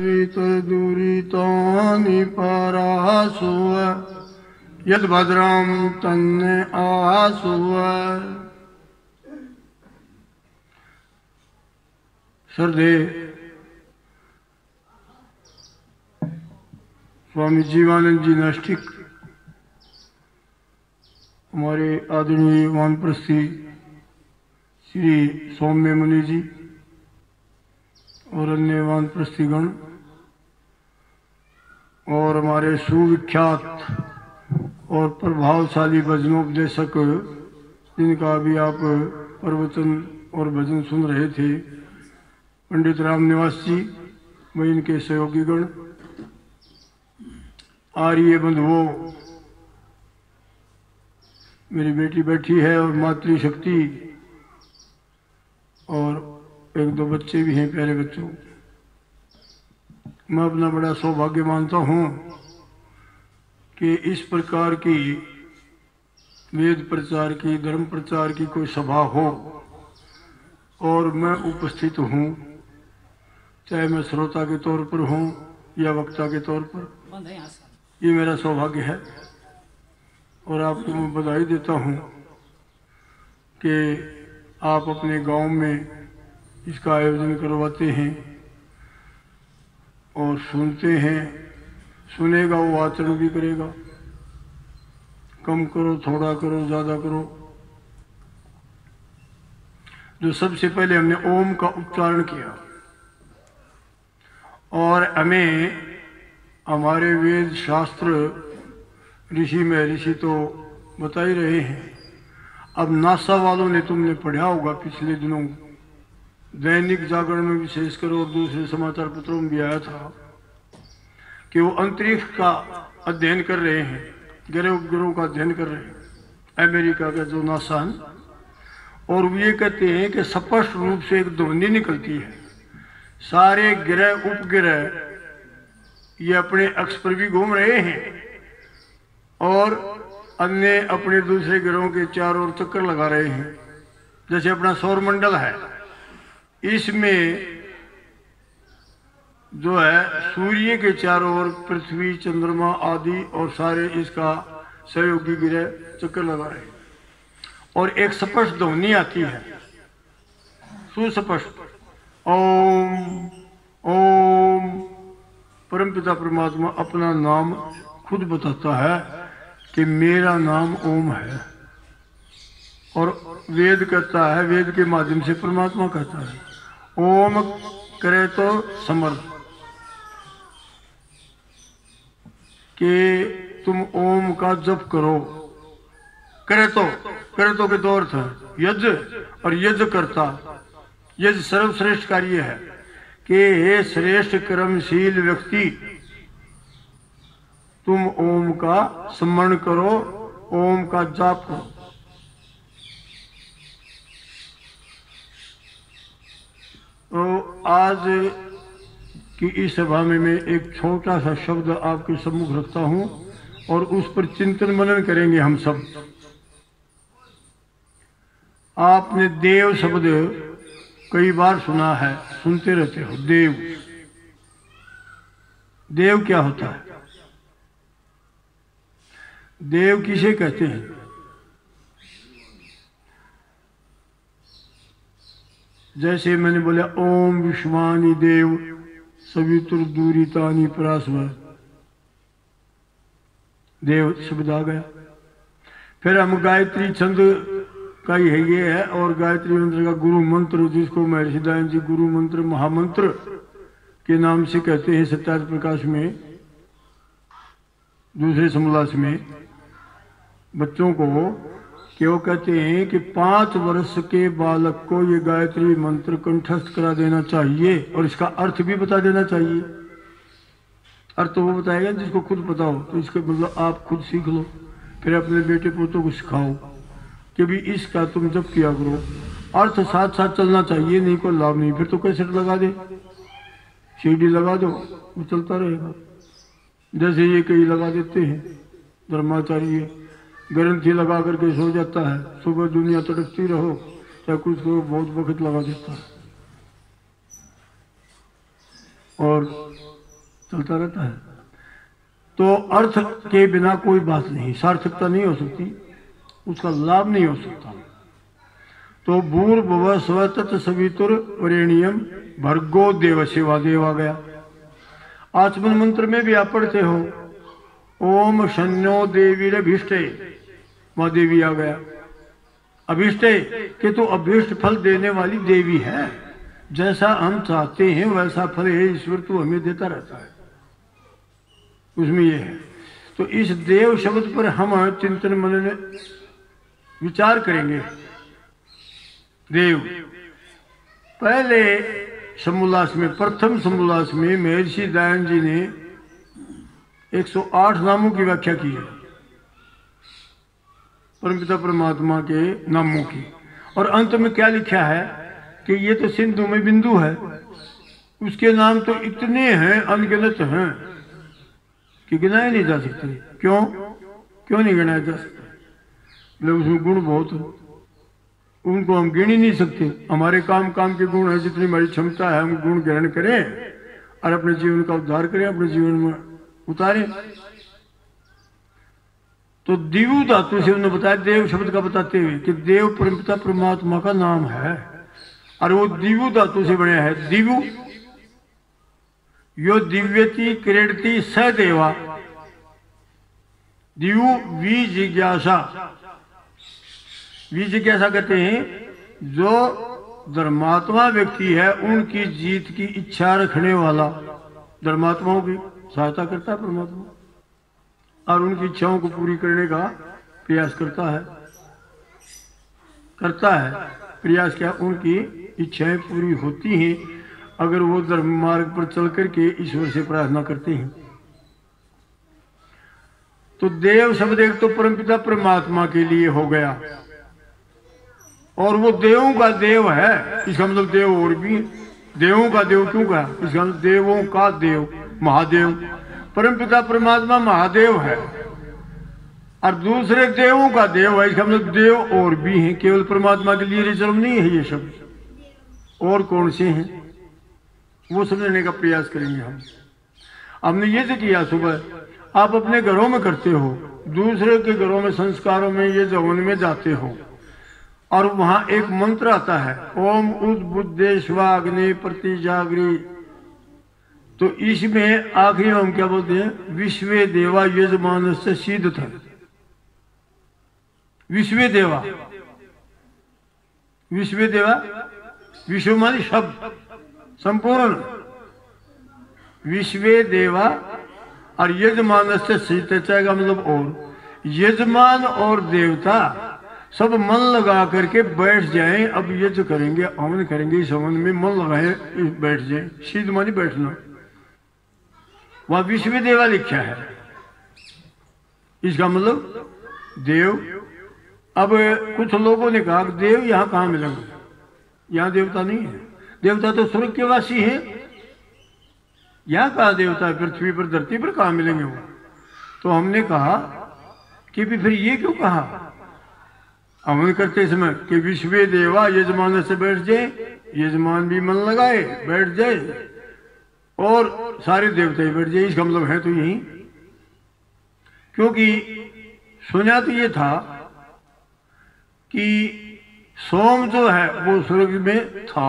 सवितुर्दुरितानि परासुव यद भद्रम तन्ने आसुव। श्रद्धे स्वामी जीवानंद जी नास्तिक, हमारे आदरणीय वानप्रस्थी श्री सौम्य मुनि जी और अन्य वानप्रस्थीगण और हमारे सुविख्यात और प्रभावशाली भजनोपदेशक जिनका भी आप प्रवचन और भजन सुन रहे थे, पंडित राम निवास जी व इनके सहयोगीगण, आर्य बंधुओं, मेरी बेटी बैठी है और मातृशक्ति और एक दो बच्चे भी हैं, प्यारे बच्चों। मैं अपना बड़ा सौभाग्य मानता हूँ कि इस प्रकार की वेद प्रचार की, धर्म प्रचार की कोई सभा हो और मैं उपस्थित हूँ, चाहे मैं श्रोता के तौर पर हूँ या वक्ता के तौर पर। ये मेरा सौभाग्य है और आपको मैं बधाई देता हूँ कि आप अपने गांव में इसका आयोजन करवाते हैं और सुनते हैं। सुनेगा वो आचरण भी करेगा। कम करो, थोड़ा करो, ज़्यादा करो। जो सबसे पहले हमने ओम का उच्चारण किया और हमें हमारे वेद शास्त्र ऋषि में ऋषि तो बता ही रहे हैं। अब नासा वालों ने तुमने पढ़ा होगा पिछले दिनों, दैनिक जागरण में विशेषकर और दूसरे समाचार पत्रों में भी आया था कि वो अंतरिक्ष का अध्ययन कर रहे हैं, ग्रह उपग्रहों का अध्ययन कर रहे हैं, अमेरिका का जो नासा है। और वो ये कहते हैं कि स्पष्ट रूप से एक ध्वनि निकलती है। सारे ग्रह उपग्रह ये अपने अक्ष पर भी घूम रहे हैं और अन्य अपने दूसरे ग्रहों के चारों ओर चक्कर लगा रहे हैं। जैसे अपना सौर मंडल है, इसमें जो है सूर्य के चारों ओर पृथ्वी, चंद्रमा आदि और सारे इसका सहयोगी ग्रह चक्कर लगा रहे हैं और एक स्पष्ट ध्वनि आती है, सुस्पष्ट, ओम ओम। परमपिता परमात्मा अपना नाम खुद बताता है कि मेरा नाम ओम है और वेद कहता है, वेद के माध्यम से परमात्मा कहता है ओम करे तो समर्थ, कि तुम ओम का जप करो। करे तो के दो अर्थ है, यज्ञ और यज्ञ करता। यज्ञ सर्वश्रेष्ठ कार्य है कि हे श्रेष्ठ कर्मशील व्यक्ति, तुम ओम का स्मरण करो, ओम का जाप करो। तो आज की इस सभा में मैं एक छोटा सा शब्द आपके सम्मुख रखता हूं और उस पर चिंतन मनन करेंगे हम सब। आपने देव शब्द कई बार सुना है, सुनते रहते हो। देव, देव क्या होता है? देव किसे कहते हैं? जैसे मैंने बोला ओम विश्वानि देव सवितुर्दुरितानि परास्व, देव शब्द आ गया। फिर हम गायत्री छंद का ही है ये है, और गायत्री मंत्र का गुरु मंत्र, जिसको महर्षि दयानंद जी गुरु मंत्र महामंत्र के नाम से कहते हैं सत्यार्थ प्रकाश में, दूसरे समोल्लास में बच्चों को, कि वो कहते हैं कि 5 वर्ष के बालक को ये गायत्री मंत्र कंठस्थ करा देना चाहिए और इसका अर्थ भी बता देना चाहिए। अर्थ तो वो बताएगा जिसको खुद पता हो, तो इसके मतलब आप खुद सीख लो, फिर अपने बेटे पोतों को सिखाओ कि भी इसका तुम जब किया करो। अर्थ साथ साथ चलना चाहिए, नहीं कोई लाभ नहीं। फिर तो कैसेट लगा दे, सीडी लगा दो, वो चलता रहेगा। जैसे ये कई लगा देते हैं, धर्माचार्य ग्रंथि लगा करके सो जाता है, सुबह दुनिया तड़पती रहो, चाहे कुछ को बहुत वक्त लगा देता है। और चलता रहता है। तो अर्थ के बिना कोई बात नहीं, सार्थकता नहीं हो सकती, उसका लाभ नहीं हो सकता। तो भूर्भुवः स्वः तत्सवितुर वरेण्यम भर्गो देवस्य वादेव आ गया। आचमन मंत्र में भी आप पढ़ते हो ओम शन्नो देवीरभीष्टे, वहां देवी आ गया। अभीष्टे के तो अभीष्ट फल देने वाली देवी है, जैसा हम चाहते हैं वैसा फल है ईश्वर तो हमें देता रहता है, उसमें ये है। तो इस देव शब्द पर हम चिंतन मनन विचार करेंगे। देव पहले समोल्लास में, प्रथम समोल्लास में महर्षि दयानंद जी ने 108 नामों की व्याख्या की है, परमपिता परमात्मा के नामों की। और अंत में क्या लिखा है कि ये तो सिंधु में बिंदु है, उसके नाम तो इतने हैं, अनगिनत हैं कि गिनाए नहीं जा सकते। क्यों नहीं गिनाए जा सकते? मतलब उसमें गुण बहुत है, उनको हम गिन ही नहीं सकते। हमारे काम के गुण है, जितनी हमारी क्षमता है हम गुण ग्रहण करें और अपने जीवन का उद्धार करें, अपने जीवन में उतारें। तो दिवु धातु से उन्होंने बताया, देव शब्द का बताते हुए कि देव परमपिता परमात्मा का नाम है और वो दिवु धातु से बना है। दिवु यो दिव्यति क्रीडति स देवा, दिवु वी जिज्ञासा। वी जिज्ञासा कहते हैं जो धर्मात्मा व्यक्ति है उनकी जीत की इच्छा रखने वाला, धर्मात्माओं की सहायता करता है परमात्मा और उनकी इच्छाओं को पूरी करने का प्रयास करता है प्रयास। क्या उनकी इच्छाएं पूरी होती हैं अगर वो धर्म मार्ग पर चल करके ईश्वर से प्रार्थना करते हैं। तो देव शब्द एक तो परमपिता परमात्मा के लिए हो गया और वो देवों का देव है, इसका मतलब देव और भी है। देवों का देव क्यों कहा? इसका मतलब देवों का देव महादेव, परमपिता परमात्मा महादेव है और दूसरे देवों का देव है, इसका मतलब देव और भी हैं, केवल परमात्मा के लिए रिजर्व नहीं है ये शब्द। और कौन से हैं वो समझने का प्रयास करेंगे हम। हमने ये जो किया सुबह, आप अपने घरों में करते हो, दूसरे के घरों में संस्कारों में ये जवन में जाते हो और वहां एक मंत्र आता है ओम उद्बुद्धेश्वाग्नि प्रति जागरी। तो इसमें आखिरी में हम क्या बोलते हैं? विश्वे देवा यजमान से सिद्ध था। विश्वे देवा, विश्वे देवा, विश्व मानी शब्द संपूर्ण, विश्वे देवा और यजमान से सिद्ध का मतलब और यजमान और देवता सब मन लगा करके बैठ जाएं। अब यज्ञ करेंगे, हवन करेंगे, इस हवन में मन लगाए बैठ जाएं। सिद्ध मानी बैठना, वहां विश्व देवा लिखा है, इसका मतलब देव। अब कुछ लोगों ने कहा देव यहाँ कहाँ मिलेंगे? यहाँ देवता नहीं है, देवता तो स्वर्ग के वासी है, यहाँ कहाँ देवता है? पृथ्वी पर धरती पर कहाँ मिलेंगे वो? तो हमने कहा कि फिर ये क्यों कहा हवन करते समय कि विश्व देवा यजमान से बैठ जाए, यजमान भी मन लगाए बैठ जाए और सारे देवता ही बैठ जाए। इसका मतलब है तो यही, क्योंकि सुना तो ये था कि सोम जो है वो स्वर्ग में था